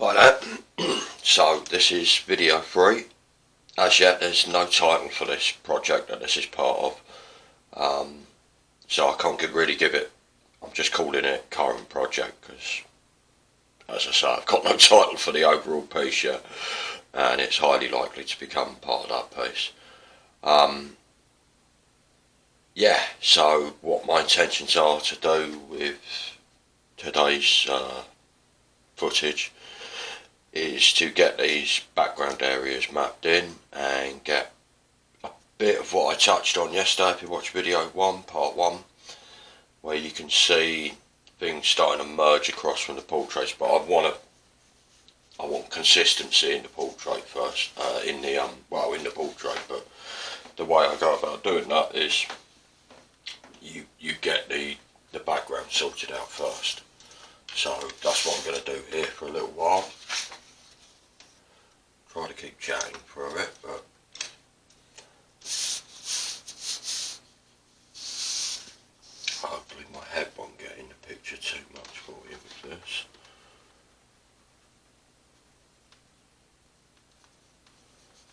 Hi there. So this is video 3. As yet there's no title for this project that this is part of. So I can't really give it, I'm just calling it current project because, as I say, I've got no title for the overall piece yet, and it's highly likely to become part of that piece. Yeah, so what my intentions are to do with today's footage is to get these background areas mapped in and get a bit of what I touched on yesterday. If you watch video 1, part 1, where you can see things starting to merge across from the portraits, but I want consistency in the portrait first, in the portrait. But the way I go about doing that is you get the background sorted out first. So that's what I'm going to do here for a little while. Try to keep chatting through it, but hopefully my head won't get in the picture too much for you with this.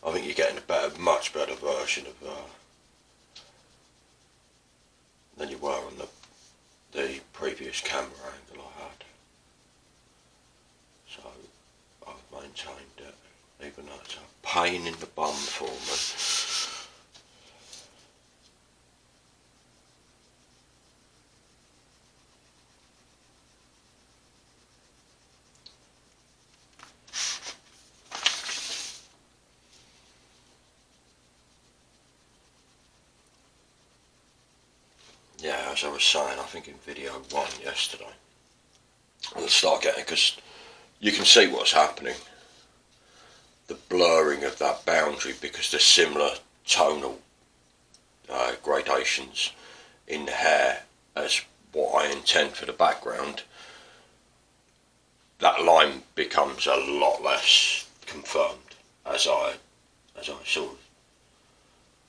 I think you're getting a much better version of than you were on the previous camera angle I had. So I've maintained it, even though it's a pain in the bum for me. Yeah, as I was saying, I think in video 1 yesterday, I'll start getting, because you can see what's happening. The blurring of that boundary, because there's similar tonal gradations in the hair as what I intend for the background. That line becomes a lot less confirmed as I sort of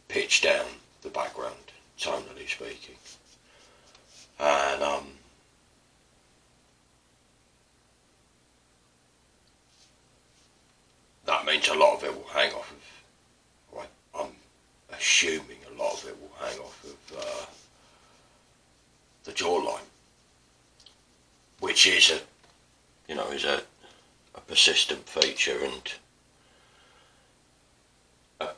pitch down the background, tonally speaking. And that means a lot of it will hang off of, well, I'm assuming a lot of it will hang off of the jawline, which is a persistent feature, and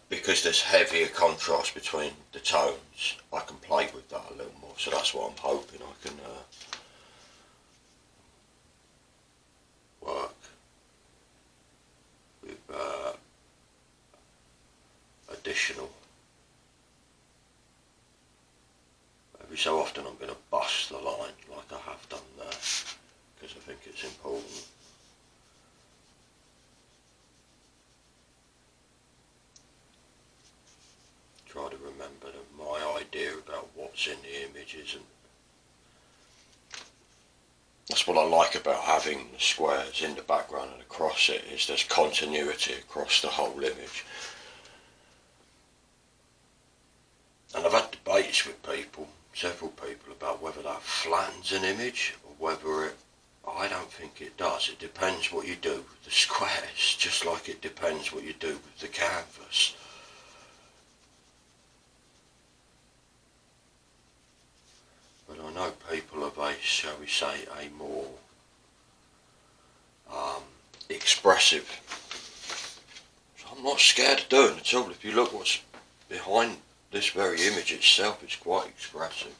because there's heavier contrast between the tones, I can play with that a little more. So that's what I'm hoping I can work with additional. Every so often I'm going to bust the line like I have done there, because I think it's important. Try to remember that my idea about what's in the image isn't. That's what I like about having the squares in the background and across it, is there's continuity across the whole image. And I've had debates with people, several people, about whether that flattens an image or whether it, I don't think it does. It depends what you do with the squares, just like it depends what you do with the canvas. But I know people of a, shall we say, a more expressive. So I'm not scared of doing it at all. If you look what's behind this very image itself, it's quite expressive.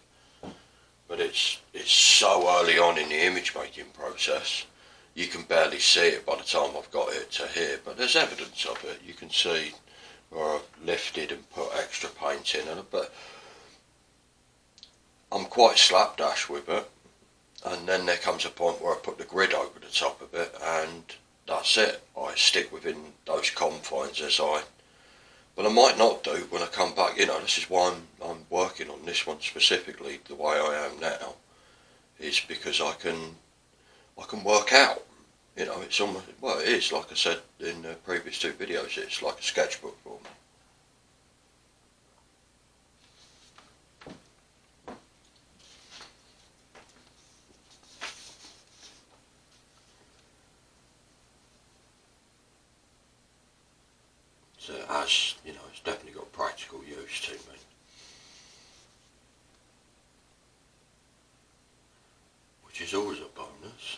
But it's so early on in the image making process, you can barely see it by the time I've got it to here. But there's evidence of it. You can see where I've lifted and put extra paint in, but I'm quite slapdash with it, and then there comes a point where I put the grid over the top of it, and that's it. I stick within those confines but I might not do when I come back. This is why I'm working on this one specifically the way I am now, is because I can work out. It's almost, well, it is, like I said in the previous 2 videos, it's like a sketchbook for me. So it has, you know, it's definitely got practical use to me. Which is always a bonus.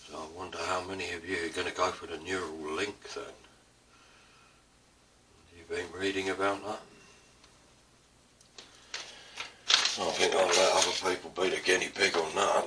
So I wonder how many of you are going to go for the neural link then? Have you been reading about that? I think I'll let other people be the guinea pig on that.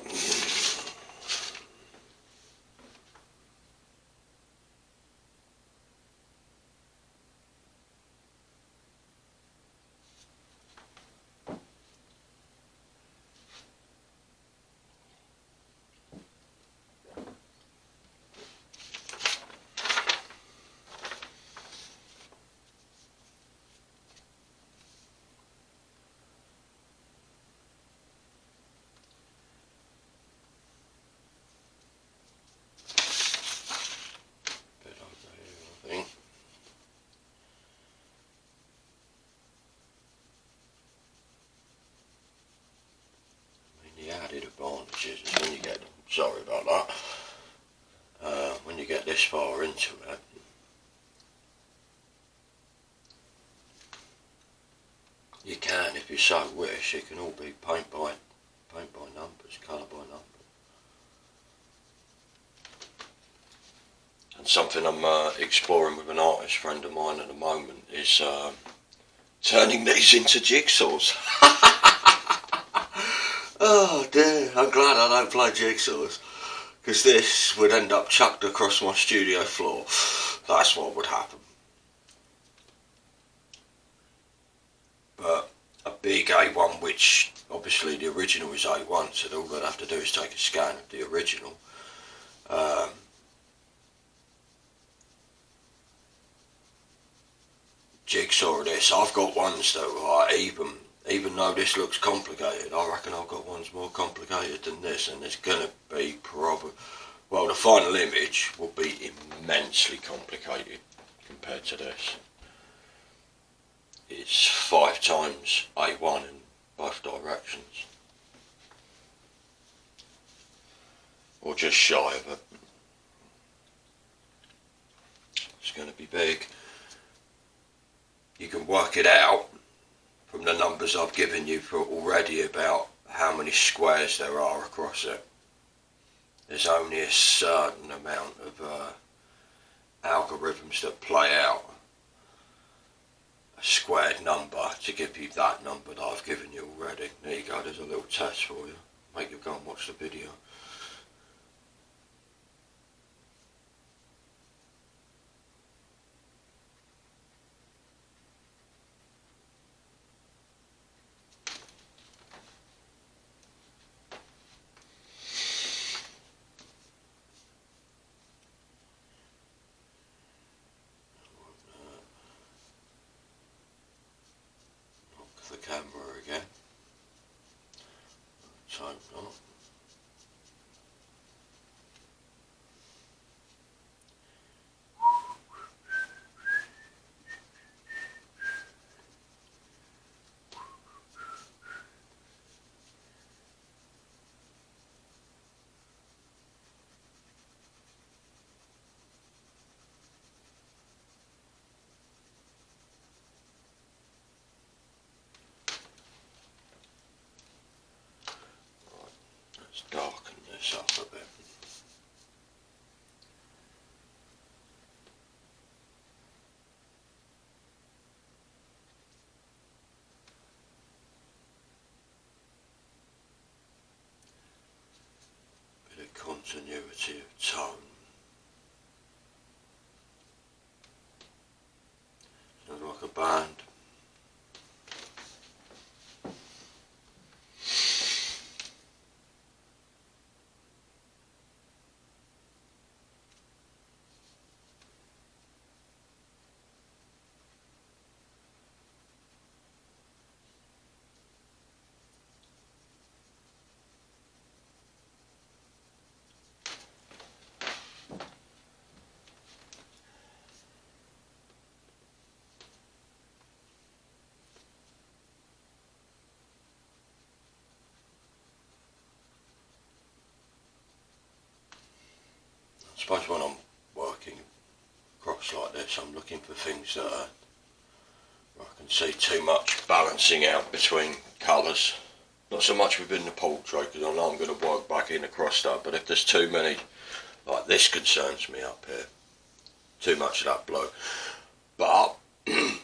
Bit over here, I think. I mean, the added advantages is when you get, sorry about that, when you get this far into it, you can, if you so wish, it can all be paint by numbers, colour by numbers. And something I'm exploring with an artist friend of mine at the moment is turning these into jigsaws. Oh dear, I'm glad I don't play jigsaws, because this would end up chucked across my studio floor. That's what would happen. But a big A1, which obviously the original is A1, so all I'd have to do is take a scan of the original. Jigsaw of this. I've got ones that are even though this looks complicated, I reckon I've got ones more complicated than this, and it's gonna be well, the final image will be immensely complicated compared to this. It's 5 times A1 in both directions, or just shy of it. It's going to be big. You can work it out from the numbers I've given you for already about how many squares there are across it. There's only a certain amount of algorithms that play out a squared number to give you that number that I've given you already. There you go, there's a little test for you. Make you go and watch the video. The camera again. Let's hope not. continuity of tone. Sounds like a band. I suppose when I'm working across like this, I'm looking for things that are, where I can see too much balancing out between colours. Not so much within the portrait, because I know I'm going to work back in across that, but if there's too many, like this concerns me up here, too much of that blue. But I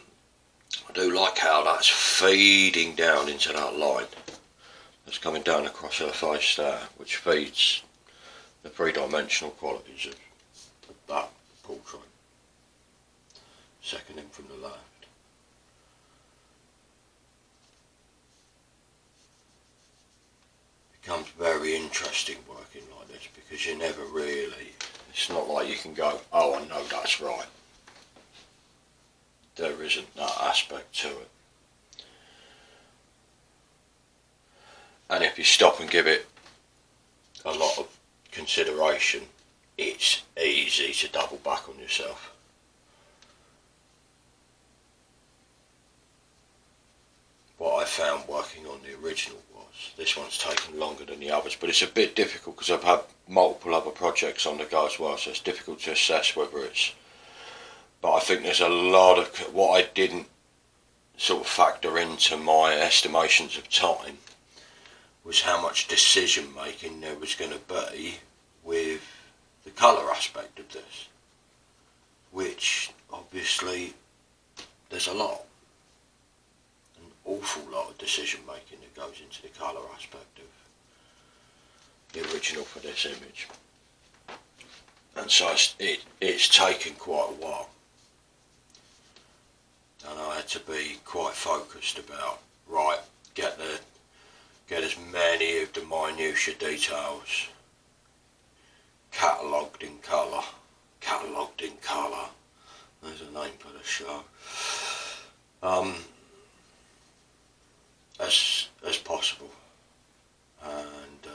do like how that's feeding down into that line that's coming down across her face there, which feeds the three-dimensional qualities of that portrait. Second in from the left. Becomes very interesting working like this, because you never really, it's not like you can go, oh, I know that's right. There isn't that aspect to it. And if you stop and give it a lot of consideration, it's easy to double back on yourself. What I found working on the original was, this one's taken longer than the others, but it's a bit difficult because I've had multiple other projects on the go as well, so it's difficult to assess whether it's, but I think there's a lot of, what I didn't sort of factor into my estimations of time was how much decision making there was going to be with the colour aspect of this, which obviously there's a lot, an awful lot of decision making that goes into the colour aspect of the original for this image, and so it's taken quite a while, and I had to be quite focused about, right, get as many of the minutiae details catalogued in colour, there's a name for the show, as possible. And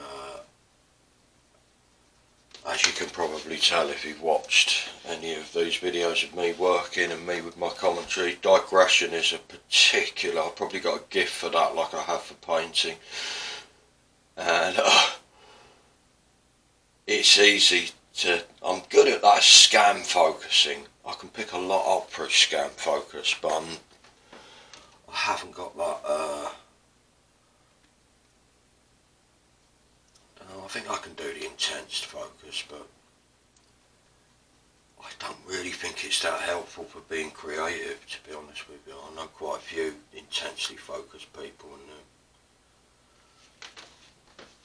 as you can probably tell if you've watched any of these videos of me working and me with my commentary, digression is a particular, I've probably got a gift for that like I have for painting, and it's easy to, I'm good at that scan focusing, I can pick a lot up through scan focus, but I haven't got that, I think I can do the intense focus, but I don't really think it's that helpful for being creative, to be honest with you. I know quite a few intensely focused people, and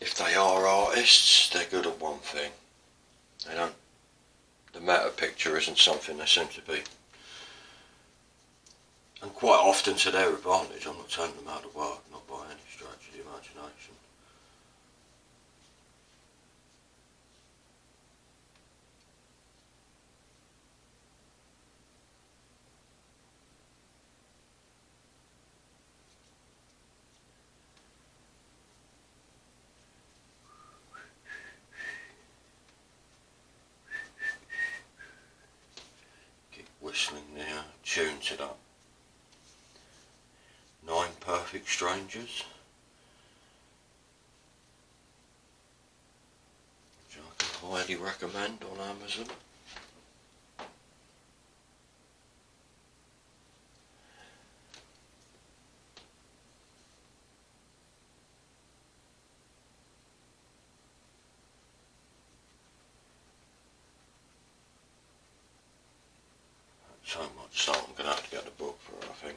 if they are artists, they're good at one thing. They don't, the meta picture isn't something they seem to be, and quite often to their advantage. I'm not telling them how to work, not by any stretch of the imagination. Whistling there, tuned to that. 9 Perfect Strangers, which I can highly recommend on Amazon. So much so I'm going to have to get the book for it, I think.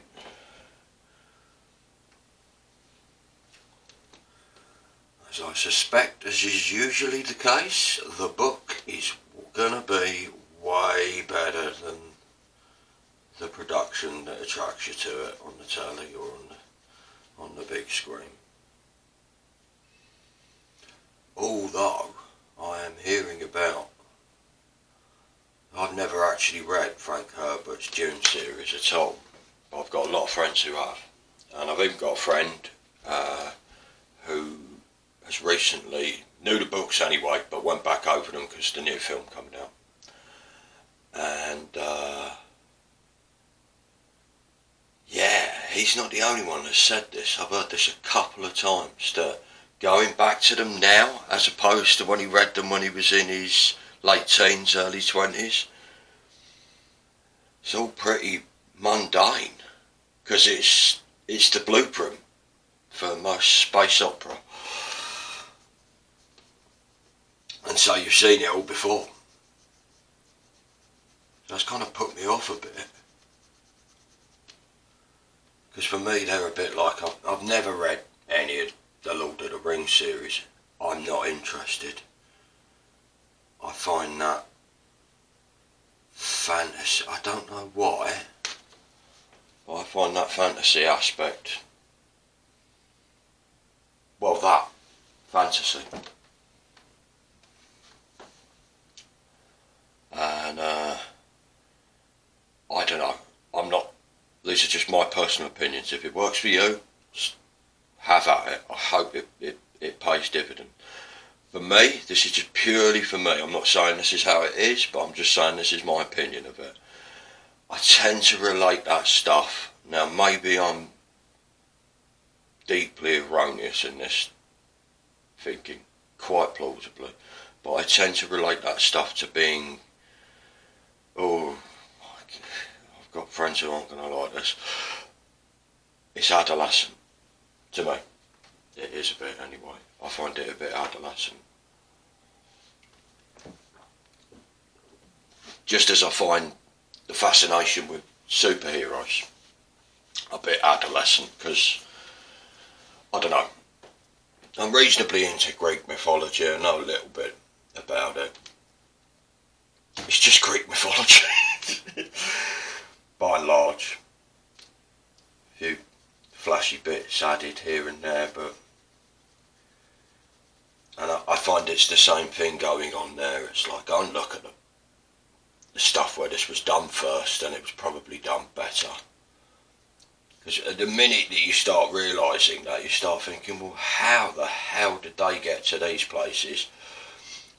As I I suspect, as is usually the case, the book is gonna be way better than the production that attracts you to it on the telly or on the big screen. Although I am hearing about, I've never actually read Frank Herbert's Dune series at all. I've got a lot of friends who have, and I've even got a friend who has recently, knew the books anyway, but went back over them because the new film coming out. And yeah, he's not the only one that's said this. I've heard this a couple of times, that going back to them now as opposed to when he read them when he was in his late teens, early 20s, it's all pretty mundane, because it's the blueprint for most space opera. And so you've seen it all before. So it's kind of put me off a bit. Because for me they're a bit like, I've never read any of the Lord of the Rings series. I'm not interested. I find that fantasy, I don't know why, but I find that fantasy aspect, well, that fantasy, and I don't know, I'm not, these are just my personal opinions. If it works for you, have at it. I hope it pays dividend. For me, this is just purely for me. I'm not saying this is how it is, but I'm just saying this is my opinion of it. I tend to relate that stuff. Now, maybe I'm deeply erroneous in this thinking, quite plausibly, but I tend to relate that stuff to being, oh, I've got friends who aren't going to like this. It's adolescent, to me. It is a bit anyway. I find it a bit adolescent. Just as I find the fascination with superheroes a bit adolescent, because, I don't know, I'm reasonably into Greek mythology. I know a little bit about it. It's just Greek mythology, by and large. A few flashy bits added here and there, but and I find it's the same thing going on there. It's like, go and look at the stuff where this was done first, and it was probably done better. Because at the minute that you start realising that, you start thinking, well, how the hell did they get to these places?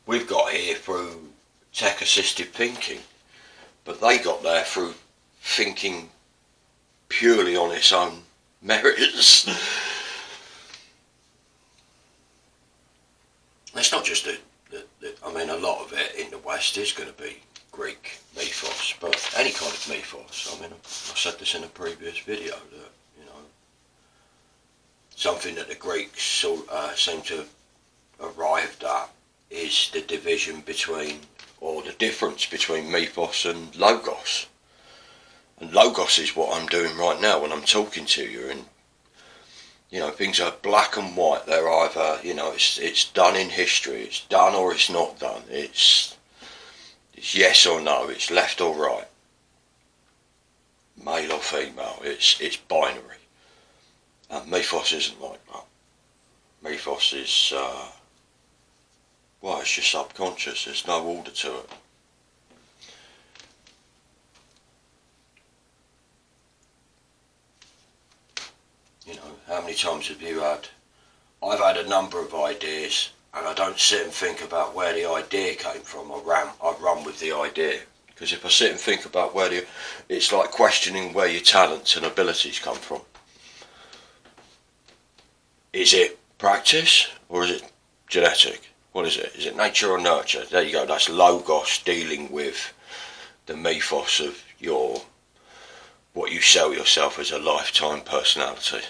We've got here through tech-assisted thinking, but they got there through thinking purely on its own merits. It's not just I mean, a lot of it in the West is going to be Greek mythos, but any kind of mythos. I mean, I said this in a previous video, that, you know, something that the Greeks seem to have arrived at is the division between, or the difference between mythos and logos. And logos is what I'm doing right now when I'm talking to you, and you know, things are black and white. They're either, you know, it's done in history, it's done or it's not done. It's yes or no, it's left or right, male or female. It's binary. And mythos isn't like that. Mythos is well, it's just subconscious. There's no order to it. You know, how many times have you had, I've had a number of ideas, and I don't sit and think about where the idea came from. I run with the idea. Because if I sit and think about it's like questioning where your talents and abilities come from. Is it practice, or is it genetic? What is it? Is it nature or nurture? There you go, that's logos, dealing with the mythos of what you sell yourself as a lifetime personality.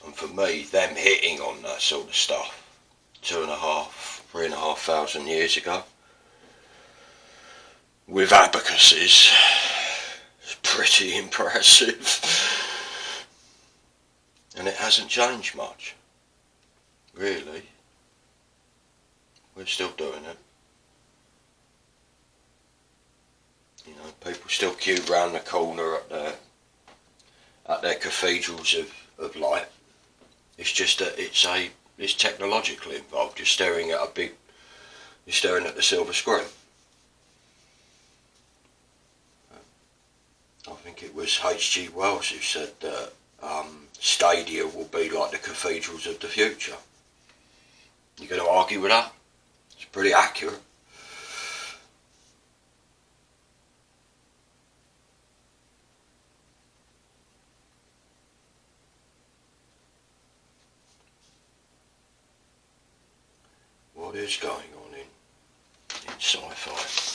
And for me, them hitting on that sort of stuff 3,500 years ago with abacuses, it's pretty impressive. And it hasn't changed much, really. We're still doing it. You know, people still queue round the corner at their cathedrals of light. It's just that it's technologically involved. You're staring at the silver screen. I think it was H.G. Wells who said that stadia will be like the cathedrals of the future. You're going to argue with that? It's pretty accurate. What is going on in sci-fi?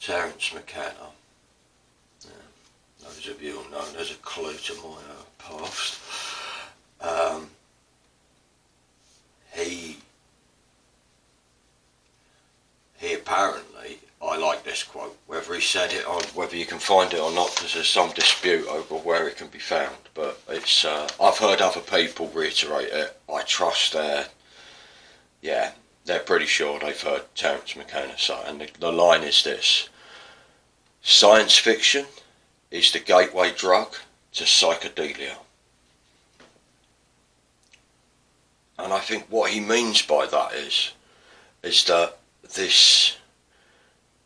Terence McKenna. Those of you will know there's a clue to my past. He apparently, I like this quote, whether he said it on, whether you can find it or not, because there's some dispute over where it can be found, but it's, I've heard other people reiterate it. I trust they're pretty sure they've heard Terence McKenna say, and the line is this: science fiction is the gateway drug to psychedelia. And I think what he means by that is that this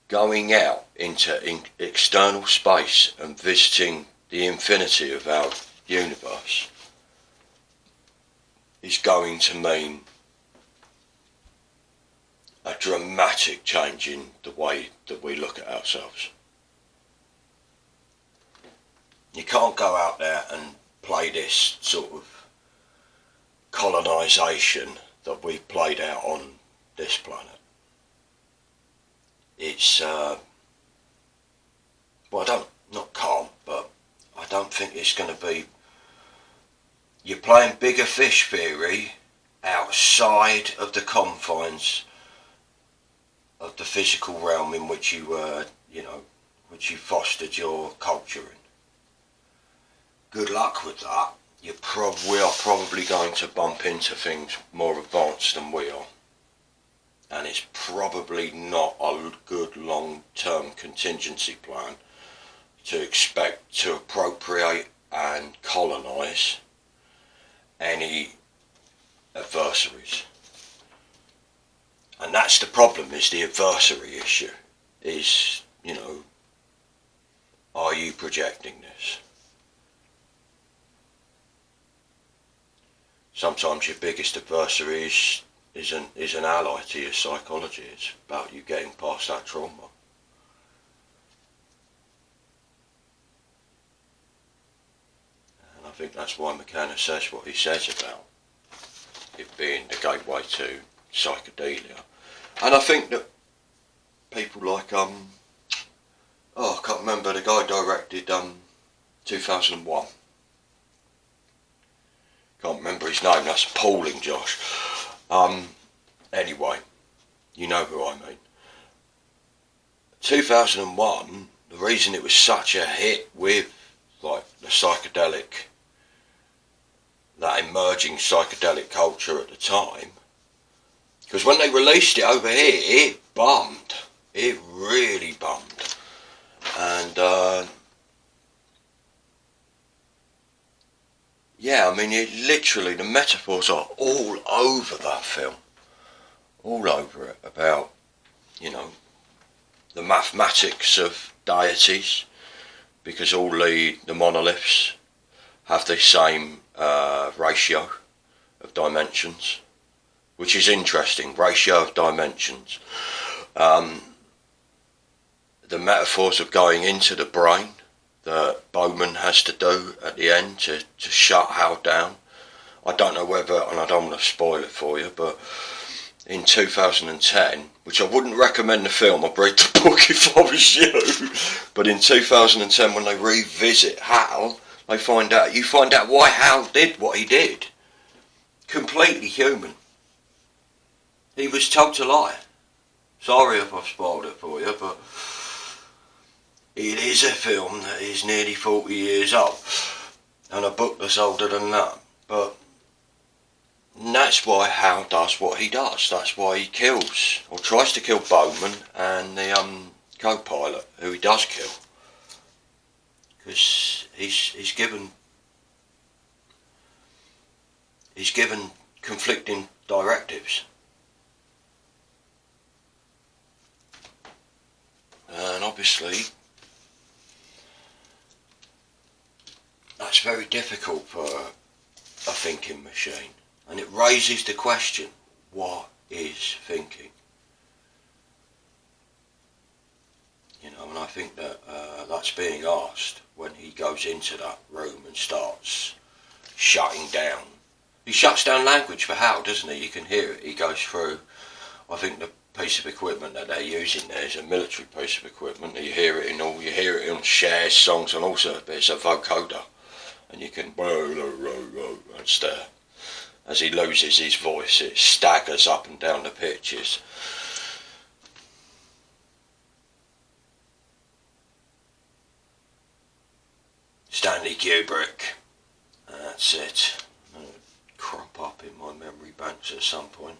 going out into external space and visiting the infinity of our universe is going to mean a dramatic change in the way that we look at ourselves. You can't go out there and play this sort of colonisation that we've played out on this planet. It's, well, I don't think it's going to be, you're playing bigger fish theory outside of the confines of the physical realm in which you which you fostered your culture in. Good luck with that. We are probably going to bump into things more advanced than we are. And it's probably not a good long-term contingency plan to expect to appropriate and colonise any adversaries. And that's the problem, is the adversary issue. Is, are you projecting this? Sometimes your biggest adversary is an ally to your psychology. It's about you getting past that trauma. And I think that's why McKenna says what he says about it being the gateway to psychedelia. And I think that people like, I can't remember, the guy directed 2001. Can't remember his name, that's appalling, Josh. Anyway, you know who I mean. 2001, the reason it was such a hit with like the psychedelic, that emerging psychedelic culture at the time, because when they released it over here, it bummed. It really bummed. And yeah, I mean, it literally, the metaphors are all over that film. All over it, about, the mathematics of deities, because all the monoliths have the same ratio of dimensions, which is interesting, ratio of dimensions. The metaphors of going into the brain that Bowman has to do at the end to shut Hal down. I don't know whether, and I don't want to spoil it for you, but in 2010, which I wouldn't recommend the film, I'd read the book if I was you, but in 2010 when they revisit Hal, you find out why Hal did what he did. Completely human. He was told to lie. Sorry if I've spoiled it for you, but it is a film that is nearly 40 years old, and a book that's older than that, but that's why Hal does what he does. That's why he kills, or tries to kill Bowman and the co-pilot, who he does kill, because he's given conflicting directives. And obviously that's very difficult for a thinking machine, and it raises the question, what is thinking? You know, and I think that that's being asked when he goes into that room and starts shutting down. He shuts down language for Hal, doesn't he? You can hear it. He goes through, I think the piece of equipment that they're using there is a military piece of equipment. You hear it in shares, songs, and also it's a vocoder, and you can and stare. As he loses his voice, it staggers up and down the pitches. Stanley Kubrick. That's it. It'll crop up in my memory banks at some point.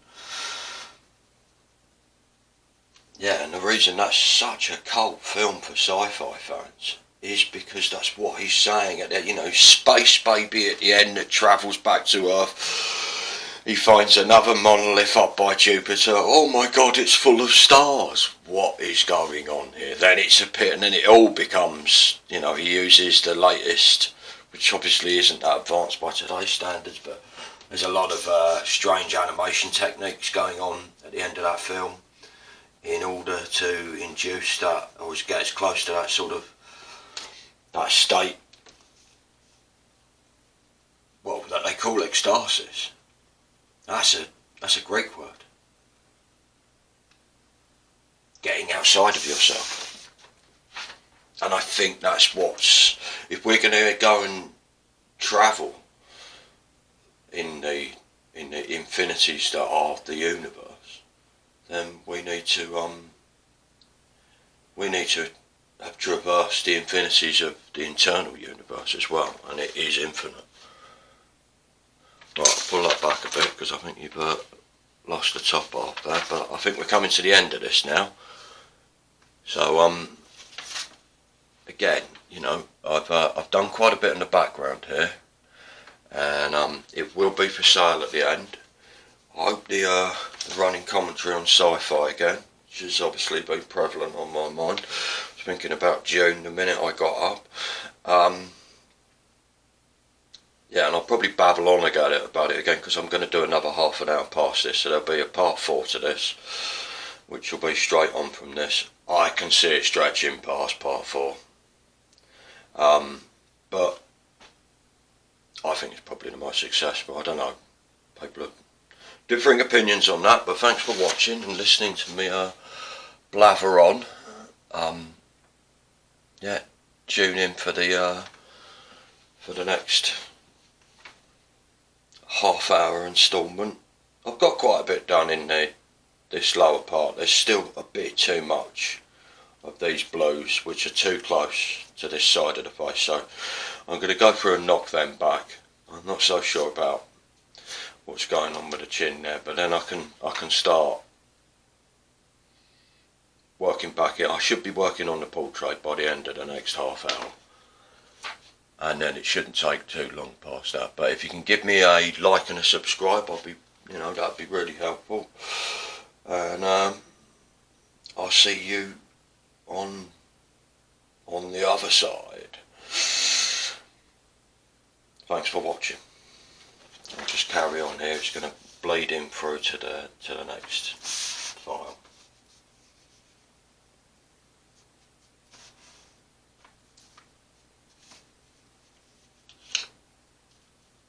Yeah, and the reason that's such a cult film for sci-fi fans is because that's what he's saying. You know, space baby at the end that travels back to Earth. He finds another monolith up by Jupiter. Oh my God, it's full of stars. What is going on here? Then it's a pit, and then it all becomes, you know, he uses the latest, which obviously isn't that advanced by today's standards, but there's a lot of strange animation techniques going on at the end of that film, in order to induce that, or get as close to that sort of, that state, well, that they call ecstasis. That's a Greek word. Getting outside of yourself. And I think that's what's, if we're going to go and travel in the infinities that are the universe, then we need to have traversed the infinities of the internal universe as well, and it is infinite. Right, I'll pull that back a bit because I think you've lost the top half there, but I think we're coming to the end of this now. So again, you know, I've done quite a bit in the background here, and it will be for sale at the end. I hope the running commentary on sci-fi again, which has obviously been prevalent on my mind. I was thinking about June the minute I got up. Yeah, and I'll probably babble on about it again because I'm going to do another half an hour past this, so there'll be a part 4 to this, which will be straight on from this. I can see it stretching past part 4. But I think it's probably the most successful. I don't know. People have differing opinions on that, but thanks for watching and listening to me blather on. Yeah, tune in for the next half-hour instalment. I've got quite a bit done in this lower part. There's still a bit too much of these blues, which are too close to this side of the face, so I'm going to go through and knock them back. I'm not so sure about what's going on with the chin there, but then I can start working back it. I should be working on the portrait by the end of the next half hour, and then it shouldn't take too long past that. But if you can give me a like and a subscribe, I'll be, you know, that'd be really helpful. And I'll see you on the other side. Thanks for watching. I'll just carry on here. It's going to bleed in through to the next